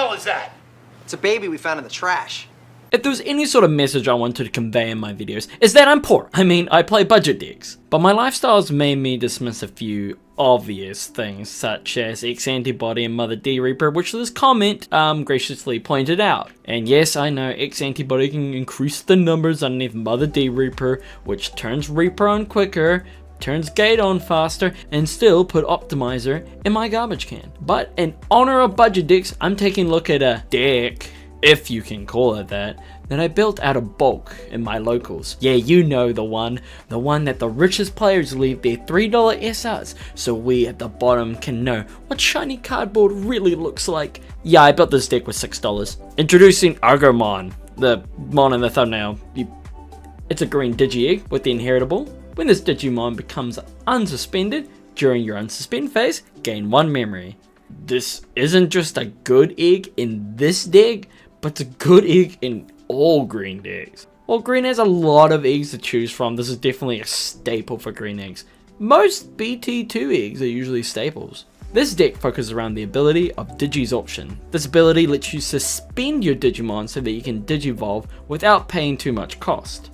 hell is that? It's a baby we found in the trash. If there was any sort of message I wanted to convey in my videos, is that I'm poor. I mean, I play budget decks. But my lifestyle's made me dismiss a few obvious things, such as X-Antibody and Mother D-Reaper, which this comment graciously pointed out. And yes, I know X-Antibody can increase the numbers underneath Mother D-Reaper, which turns Reaper on quicker, turns Gate on faster, and still put Optimizer in my garbage can. But in honor of budget decks, I'm taking a look at a deck, if you can call it that I built out of bulk in my locals. Yeah, you know the one that the richest players leave their $3 SRs, so we at the bottom can know what shiny cardboard really looks like. Yeah, I built this deck with $6. Introducing Argomon, the mon in the thumbnail. It's a green Digi-Egg with the inheritable. When this Digimon becomes unsuspended during your unsuspend phase, gain 1 memory. This isn't just a good egg in this deck, but it's a good egg in all green decks. While green has a lot of eggs to choose from, this is definitely a staple for green eggs. Most BT2 eggs are usually staples. This deck focuses around the ability of Digisorption. This ability lets you suspend your Digimon so that you can Digivolve without paying too much cost.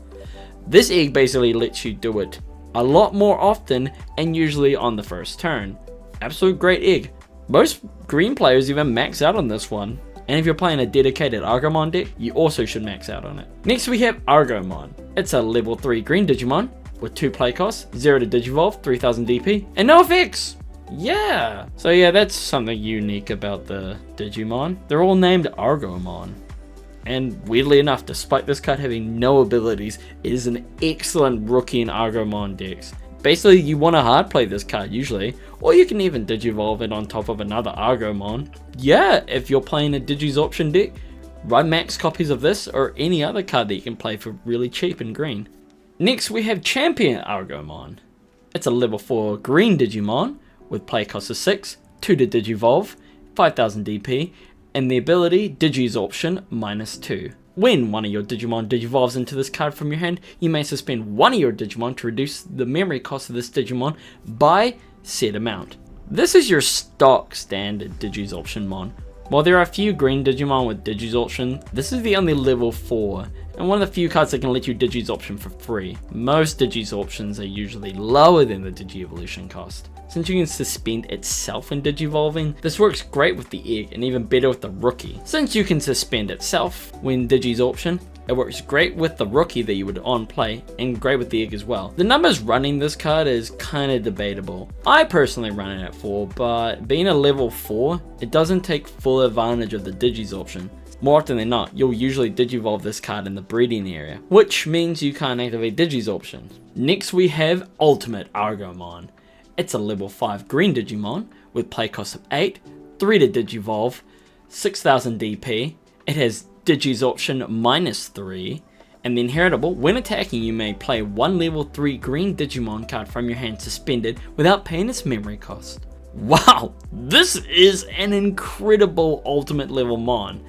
This egg basically lets you do it a lot more often and usually on the first turn. Absolute great egg. Most green players even max out on this one. And if you're playing a dedicated Argomon deck, you also should max out on it. Next we have Argomon. It's a level 3 green Digimon with 2 play costs, 0 to Digivolve, 3000 DP, and no effects! Yeah! So yeah, that's something unique about the Digimon. They're all named Argomon. And weirdly enough, despite this card having no abilities, it is an excellent rookie in Argomon decks. Basically, you want to hard play this card usually, or you can even Digivolve it on top of another Argomon. Yeah, if you're playing a Digisorption deck, run max copies of this or any other card that you can play for really cheap in green. Next we have Champion Argomon. It's a level 4 green Digimon with play cost of 6, 2 to Digivolve, 5000 DP, and the ability Digisorption -2. When one of your Digimon Digivolves into this card from your hand, you may suspend one of your Digimon to reduce the memory cost of this Digimon by said amount. This is your stock standard Digisorption mon. While there are a few green Digimon with Digisorption, this is the only level 4, and one of the few cards that can let you Digisorption for free. Most Digisorptions are usually lower than the Digi-Evolution cost. Since you can suspend itself when Digivolving, this works great with the egg and even better with the rookie. Since you can suspend itself when Digisorption, it works great with the rookie that you would on play and great with the egg as well. The numbers running this card is kind of debatable. I personally run it at 4, but being a level 4, it doesn't take full advantage of the Digisorption. More often than not, you'll usually Digivolve this card in the breeding area, which means you can't activate Digisorption. Next we have Ultimate Argomon. It's a level 5 green Digimon with play cost of 8, 3 to Digivolve, 6000 DP. It has Digisorption -3, and the inheritable, when attacking you may play one level 3 green Digimon card from your hand suspended without paying its memory cost. Wow, this is an incredible ultimate level mon.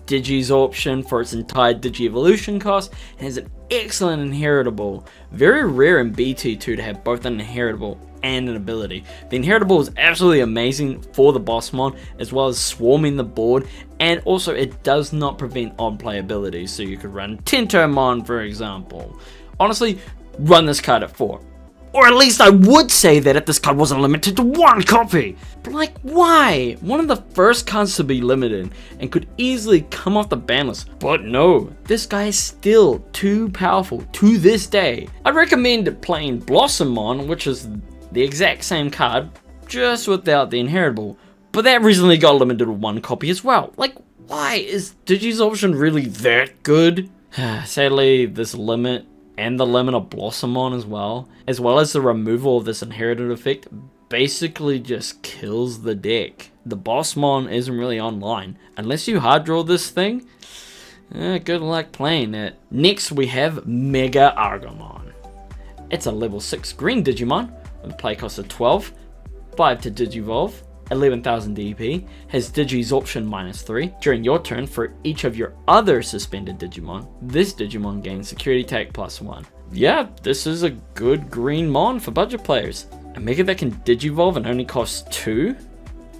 Digisorption for its entire Digi-Evolution cost, and has an excellent inheritable. Very rare in BT2 to have both an inheritable and an ability. The inheritable is absolutely amazing for the boss mon, as well as swarming the board, and also it does not prevent on play abilities, so you could run Tentomon for example. Honestly, run this card at 4. Or at least I would say that if this card wasn't limited to 1 copy. But like, why? One of the first cards to be limited and could easily come off the ban list. But no, this guy is still too powerful to this day. I'd recommend playing Blossomon, which is the exact same card, just without the inheritable. But that recently got limited to 1 copy as well. Like, why? Is Digisorption really that good? Sadly, this limit and the limit of Blossomon as well as the removal of this inherited effect, basically just kills the deck. The Bossmon isn't really online. Unless you hard draw this thing, good luck playing it. Next we have Mega Argomon. It's a level 6 green Digimon with a play cost of 12, 5 to Digivolve, 11,000 DP, has Digisorption -3. During your turn, for each of your other suspended Digimon, this Digimon gains Security Tag +1. Yeah, this is a good green mon for budget players. A Mega that can Digivolve and only costs 2,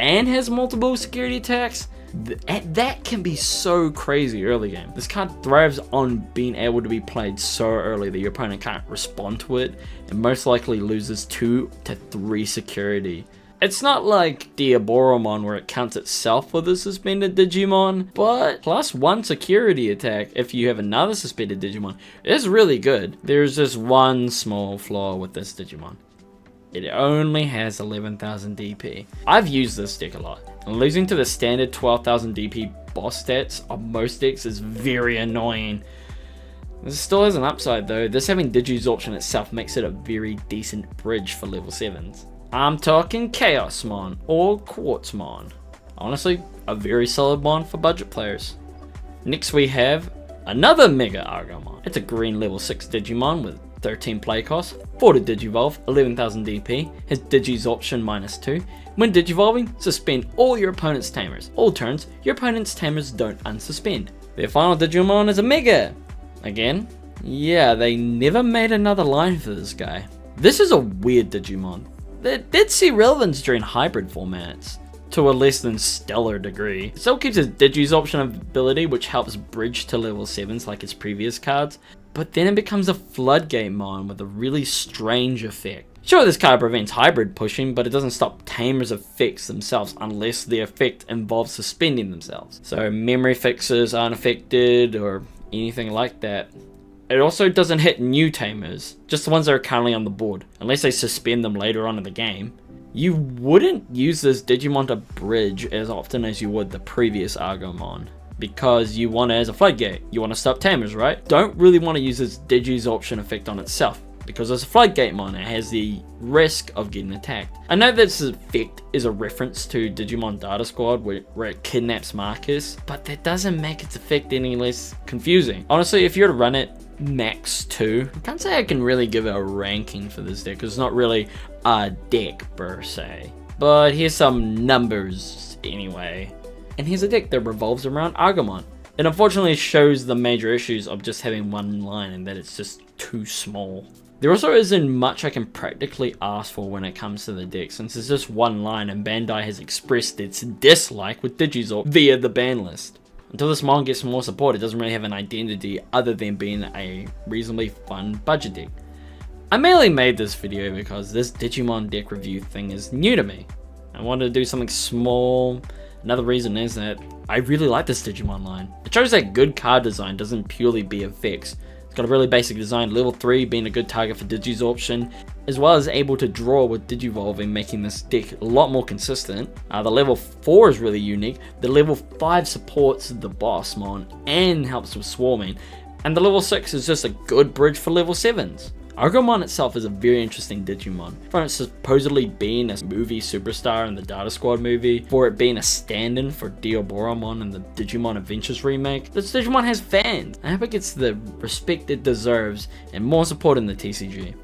and has multiple security attacks? That can be so crazy early game. This card thrives on being able to be played so early that your opponent can't respond to it, and most likely loses 2 to 3 security. It's not like Argomon where it counts itself with a suspended Digimon, but +1 security attack if you have another suspended Digimon is really good. There's just one small flaw with this Digimon. It only has 11,000 DP. I've used this deck a lot, and losing to the standard 12,000 DP boss stats on most decks is very annoying. This still has an upside though. This having Digisorption itself makes it a very decent bridge for level 7s. I'm talking Chaosmon or Quartzmon. Honestly, a very solid mon for budget players. Next we have another Mega Argomon. It's a green level 6 Digimon with 13 play cost, 4 to Digivolve, 11,000 DP, has Digisorption -2. When Digivolving, suspend all your opponent's tamers. All turns, your opponent's tamers don't unsuspend. Their final Digimon is a Mega. Again, yeah, they never made another line for this guy. This is a weird Digimon. They did see relevance during hybrid formats, to a less than stellar degree. It still keeps its Digisorption ability, which helps bridge to level 7s like its previous cards, but then it becomes a Floodgate Mon with a really strange effect. Sure, this card prevents hybrid pushing, but it doesn't stop Tamer's effects themselves unless the effect involves suspending themselves. So memory fixes aren't affected or anything like that. It also doesn't hit new Tamers, just the ones that are currently on the board, unless they suspend them later on in the game. You wouldn't use this Digimon to bridge as often as you would the previous Argomon, because you want it as a floodgate. You want to stop Tamers, right? Don't really want to use its Digisorption effect on itself, because as a floodgate mon, it has the risk of getting attacked. I know this effect is a reference to Digimon Data Squad where it kidnaps Marcus, but that doesn't make its effect any less confusing. Honestly, if you were to run it max 2, I can't say I can really give it a ranking for this deck, because it's not really a deck per se. But here's some numbers anyway. And here's a deck that revolves around Argomon. It unfortunately shows the major issues of just having one line and that it's just too small. There also isn't much I can practically ask for when it comes to the deck, since it's just one line and Bandai has expressed its dislike with Digizorp via the ban list. Until this mon gets more support, it doesn't really have an identity other than being a reasonably fun budget deck. I mainly made this video because this Digimon deck review thing is new to me. I wanted to do something small. Another reason is that I really like this Digimon line. It shows that good card design doesn't purely be effects. It's got a really basic design, level 3 being a good target for Digisorption, as well as able to draw with Digivolving, making this deck a lot more consistent. The level 4 is really unique. The level 5 supports the boss mon and helps with swarming. And the level 6 is just a good bridge for level 7s. Argomon itself is a very interesting Digimon, from it supposedly being a movie superstar in the Data Squad movie, for it being a stand-in for Argomon in the Digimon Adventures remake. This Digimon has fans. I hope it gets the respect it deserves and more support in the TCG.